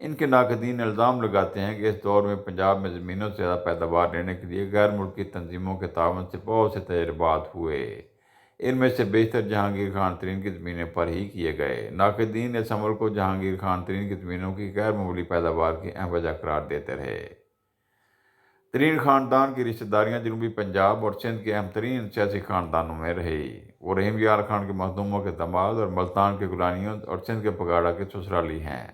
ان کے ناقدین الزام لگاتے ہیں کہ اس دور میں پنجاب میں زمینوں سے زیادہ پیداوار لینے کے لیے غیر ملکی تنظیموں کے تعاون سے بہت سے تجربات ہوئے۔ ان میں سے بیشتر جہانگیر خان ترین کی زمینیں پر ہی کیے گئے۔ ناقدین اس عمل کو جہانگیر خان ترین کی زمینوں کی غیر معمولی پیداوار کی اہم وجہ قرار دیتے رہے۔ ترین خاندان کی رشتہ داریاں جنوبی پنجاب اور سندھ کے اہم ترین سیاسی خاندانوں میں رہی۔ وہ رحیم یار خان کے مخدوموں کے داماد اور ملتان کے گلانیوں اور سندھ کے پگاڑا کے سسرالی ہیں۔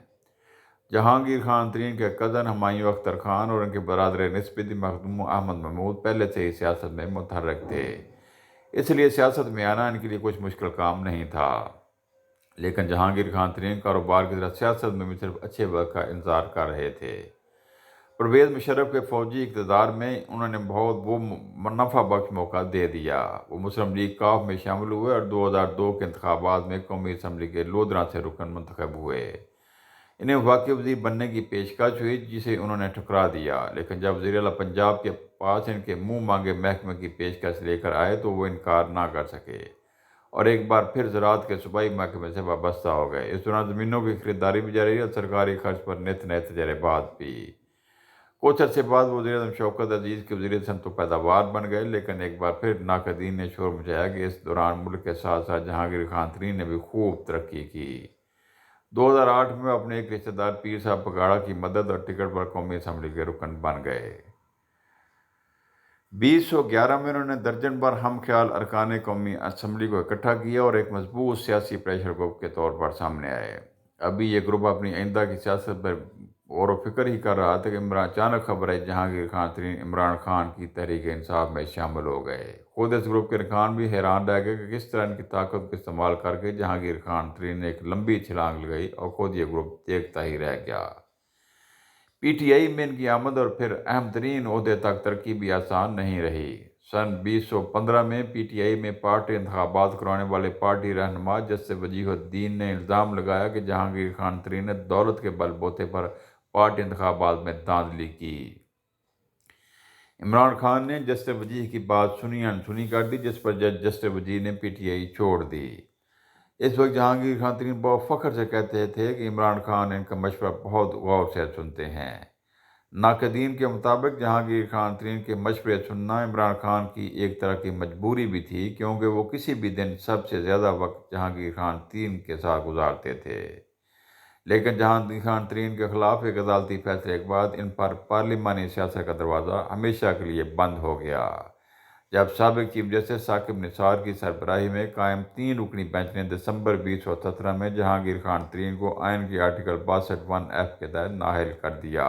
جہانگیر خان ترین کے کزن ہمایوں اختر خان اور ان کے برادر نسبتی مخدوم احمد محمود پہلے سے ہی سیاست میں متحرک تھے، اس لیے سیاست میں آنا ان کے لیے کچھ مشکل کام نہیں تھا۔ لیکن جہانگیر خان ترین کاروبار کی طرح سیاست میں بھی صرف اچھے وقت کا انتظار کر رہے تھے۔ پرویز مشرف کے فوجی اقتدار میں انہوں نے وہ منافع بخش موقع دے دیا۔ وہ مسلم لیگ کاف میں شامل ہوئے اور 2002 کے انتخابات میں قومی اسمبلی کے لودھراں سے رکن منتخب ہوئے۔ انہیں وفاقی وزیر بننے کی پیشکش ہوئی جسے انہوں نے ٹھکرا دیا، لیکن جب وزیر اعلیٰ پنجاب کے پاس ان کے منہ مانگے محکمے کی پیشکش لے کر آئے تو وہ انکار نہ کر سکے اور ایک بار پھر زراعت کے صوبائی محکمے سے وابستہ ہو گئے۔ اس دوران زمینوں کی خریداری بھی جاری اور سرکاری خرچ پر نت نئے تجربات بھی۔ کچھ عرصے بعد وہ وزیر اعظم شوکت عزیز کے وزیر صنعت و پیداوار بن گئے، لیکن ایک بار پھر ناقدین نے شور مچایا کہ اس دوران ملک کے ساتھ ساتھ جہانگیر خان ترین نے بھی خوب ترقی کی۔ 2008 میں اپنے ایک رشتہ دار پیر صاحب پگاڑا کی مدد اور ٹکٹ پر قومی اسمبلی کے رکن بن گئے۔ 2011 میں انہوں نے درجن بھر ہم خیال ارکان قومی اسمبلی کو اکٹھا کیا اور ایک مضبوط سیاسی پریشر گروپ کے طور پر سامنے آئے۔ ابھی یہ گروپ اپنی آئندہ کی سیاست پر غور و فکر ہی کر رہا تھا کہ اچانک خبر ہے جہانگیر خان ترین عمران خان کی تحریک انصاف میں شامل ہو گئے۔ خود اس گروپ کے ارکان بھی حیران رہ گئے کہ کس طرح ان کی طاقت کو استعمال کر کے جہانگیر خان ترین نے ایک لمبی چھلانگ لگائی اور خود یہ گروپ دیکھتا ہی رہ گیا۔ پی ٹی آئی میں ان کی آمد اور پھر اہم ترین عہدے تک ترقی بھی آسان نہیں رہی۔ سن 2015 میں پی ٹی آئی میں پارٹی انتخابات کروانے والے پارٹی رہنما جسٹس وجیہ الدین نے الزام لگایا کہ جہانگیر خان ترین نے دولت کے بل بوتے پر پارٹی انتخابات میں دھاندلی کی۔ عمران خان نے جسٹس وجیہ کی بات سنی انسنی کر دی، جس پر جج جسٹس وجیہ نے پی ٹی آئی چھوڑ دی۔ اس وقت جہانگیر خان ترین بہت فخر سے کہتے تھے کہ عمران خان ان کا مشورہ بہت غور سے سنتے ہیں۔ ناقدین کے مطابق جہانگیر خان ترین کے مشورے سننا عمران خان کی ایک طرح کی مجبوری بھی تھی، کیونکہ وہ کسی بھی دن سب سے زیادہ وقت جہانگیر خان ترین کے ساتھ گزارتے تھے۔ لیکن جہانگیر خان ترین کے خلاف ایک عدالتی فیصلے کے بعد ان پر پارلیمانی سیاست کا دروازہ ہمیشہ کے لیے بند ہو گیا، جب سابق چیف جسٹس ثاقب نثار کی سربراہی میں قائم 3 رکنی بینچ نے دسمبر 2017 میں جہانگیر خان ترین کو آئین کی آرٹیکل 62(1)(f) کے تحت نااہل کر دیا۔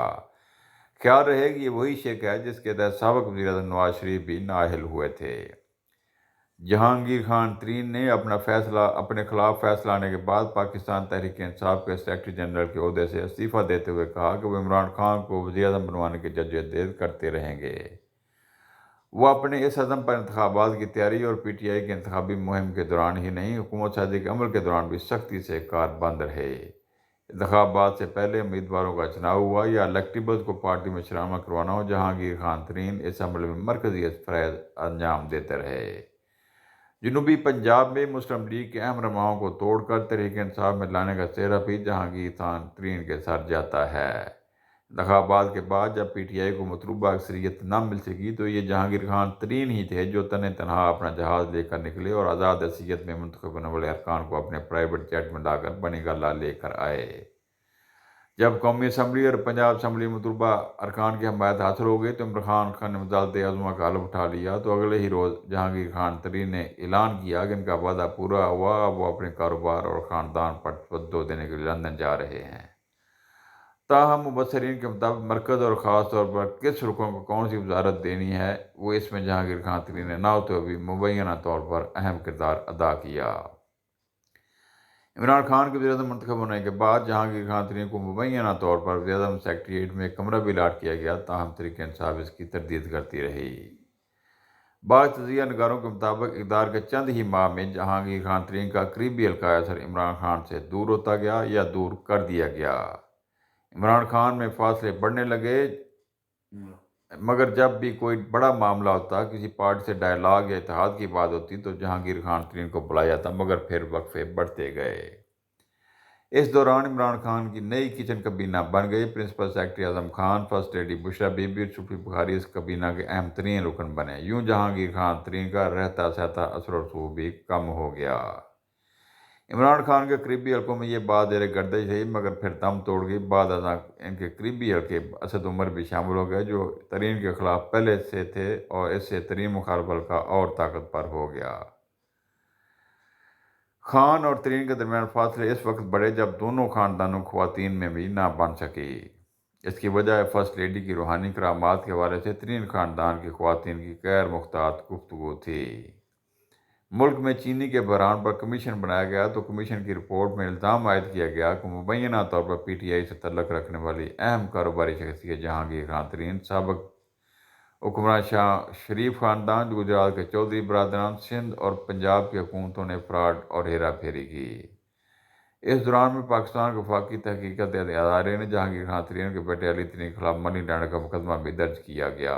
خیال رہے کہ یہ وہی شک ہے جس کے تحت سابق وزیر اعظم نواز شریف بھی نااہل ہوئے تھے۔ جہانگیر خان ترین نے اپنے خلاف فیصلہ آنے کے بعد پاکستان تحریک انصاف کے سیکرٹری جنرل کے عہدے سے استعفیٰ دیتے ہوئے کہا کہ وہ عمران خان کو وزیر اعظم بنوانے کی جدوجہد کرتے رہیں گے۔ وہ اپنے اس عزم پر انتخابات کی تیاری اور پی ٹی آئی کی انتخابی مہم کے دوران ہی نہیں، حکومت سازی کے عمل کے دوران بھی سختی سے کاربند رہے۔ انتخابات سے پہلے امیدواروں کا چناؤ ہوا یا الیکٹیبلز کو پارٹی میں شامل کروانا ہو، جہانگیر خان ترین اس عمل میں مرکزی فرائض انجام دیتے رہے۔ جنوبی پنجاب میں مسلم لیگ کے اہم رہنماؤں کو توڑ کر تحریک انصاف میں لانے کا چہرہ بھی جہانگیر خان ترین کے ساتھ جاتا ہے۔ انتخابات کے بعد جب پی ٹی آئی کو مطلوبہ اکثریت نہ مل سکی تو یہ جہانگیر خان ترین ہی تھے جو تنہا اپنا جہاز لے کر نکلے اور آزاد حیثیت میں منتخب ہونے والے ارکان کو اپنے پرائیویٹ جیٹ میں لا کر بنی گلہ لے کر آئے۔ جب قومی اسمبلی اور پنجاب اسمبلی مطلوبہ ارکان کی حمایت حاصل ہو گئی تو عمران خان نے وزارت عظمیٰ کا حلف اٹھا لیا تو اگلے ہی روز جہانگیر خان ترین نے اعلان کیا کہ ان کا وعدہ پورا ہوا، وہ اپنے کاروبار اور خاندان پر توجہ دینے کے لیے لندن جا رہے ہیں۔ تاہم مبصرین کے مطابق مرکز اور خاص طور پر کس رکن کو کون سی وزارت دینی ہے، وہ اس میں جہانگیر خان ترین نے نہ ہوتے ہوئے بھی مبینہ طور پر اہم کردار ادا کیا۔ عمران خان کے وزیر اعظم منتخب ہونے کے بعد جہانگیر خان ترین کو مبینہ طور پر وزیر اعظم سیکریٹریٹ میں ایک کمرہ بھی الاٹ کیا گیا، تاہم تحریک انصاف اس کی تردید کرتی رہی۔ بعض تجزیہ نگاروں کے مطابق اقتدار کے چند ہی ماہ میں جہانگیر خان ترین کا قریبی حلقہ اثر عمران خان سے دور ہوتا گیا یا دور کر دیا گیا۔ عمران خان میں فاصلے بڑھنے لگے، مگر جب بھی کوئی بڑا معاملہ ہوتا، کسی پارٹی سے ڈائیلاگ یا اتحاد کی بات ہوتی تو جہانگیر خان ترین کو بلایا جاتا، مگر پھر وقفے بڑھتے گئے۔ اس دوران عمران خان کی نئی کچن کابینہ بن گئی۔ Principal secretary Azam Khan, first lady Bushra Bibi اور شفیع بخاری اس کابینہ کے اہم ترین رکن بنے۔ یوں جہانگیر خان ترین کا رہتا سہتا اثر و رسوخ بھی کم ہو گیا۔ عمران خان کے قریبی حلقوں میں یہ بات زیر گردش رہی، مگر پھر دم توڑ گئی۔ بعد ازاں ان کے قریبی حلقے اسد عمر بھی شامل ہو گئے، جو ترین کے خلاف پہلے سے تھے، اور اس سے ترین مخالف حلقہ اور طاقتور ہو گیا۔ خان اور ترین کے درمیان فاصلے اس وقت بڑھے جب دونوں خاندانوں خواتین میں بھی نہ بن سکی۔ اس کی وجہ فرسٹ لیڈی کی روحانی کرامات کے حوالے سے ترین خاندان کی خواتین کی غیر محتاط گفتگو تھی۔ ملک میں چینی کے بحران پر کمیشن بنایا گیا تو کمیشن کی رپورٹ میں الزام عائد کیا گیا کہ مبینہ طور پر پی ٹی آئی سے تعلق رکھنے والی اہم کاروباری شخصیت جہانگیر خان ترین، سابق حکمراں شاہ شریف خاندان، گجرات کے چودھری برادران، سندھ اور پنجاب کی حکومتوں نے فراڈ اور ہیرا پھیری کی۔ اس دوران میں پاکستان کے وفاقی تحقیقات ادارے نے جہانگیر خان ترین کے بیٹے علی ترین کے خلاف منی لانڈرنگ کا مقدمہ بھی درج کیا گیا۔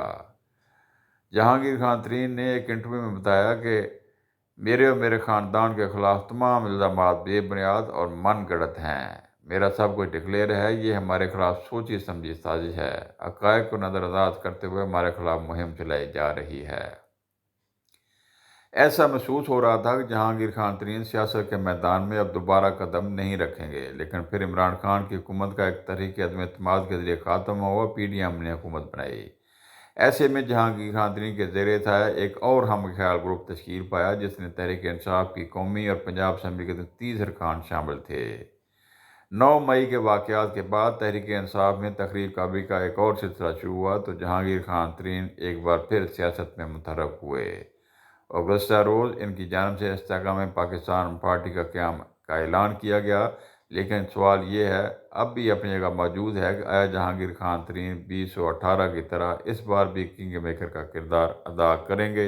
جہانگیر خان ترین نے ایک انٹرویو میں بتایا کہ میرے اور میرے خاندان کے خلاف تمام الزامات بے بنیاد اور من گڑت ہیں۔ میرا سب کچھ ڈکلیئر ہے، یہ ہمارے خلاف سوچی سمجھی سازش ہے۔ حقائق کو نظر انداز کرتے ہوئے ہمارے خلاف مہم چلائی جا رہی ہے۔ ایسا محسوس ہو رہا تھا کہ جہانگیر خان ترین سیاست کے میدان میں اب دوبارہ قدم نہیں رکھیں گے، لیکن پھر عمران خان کی حکومت کا ایک تحریک عدم اعتماد کے ذریعے خاتمہ ہوا۔ پی ڈی ایم نے حکومت بنائی۔ ایسے میں جہانگیر خان ترین کے زیر سایہ ایک اور ہم خیال گروپ تشکیل پایا، جس نے تحریک انصاف کی قومی اور پنجاب اسمبلی کے 30 ارکان شامل تھے۔ 9 مئی کے واقعات کے بعد تحریک انصاف میں تقریر کابی کا ایک اور سلسلہ شروع ہوا تو جہانگیر خان ترین ایک بار پھر سیاست میں متحرک ہوئے۔ اگستہ روز ان کی جانب سے استحکام پاکستان پارٹی کا قیام کا اعلان کیا گیا، لیکن سوال یہ ہے، اب بھی اپنی جگہ موجود ہے کہ آیا جہانگیر خان ترین 2018 کی طرح اس بار بھی کنگ میکر کا کردار ادا کریں گے؟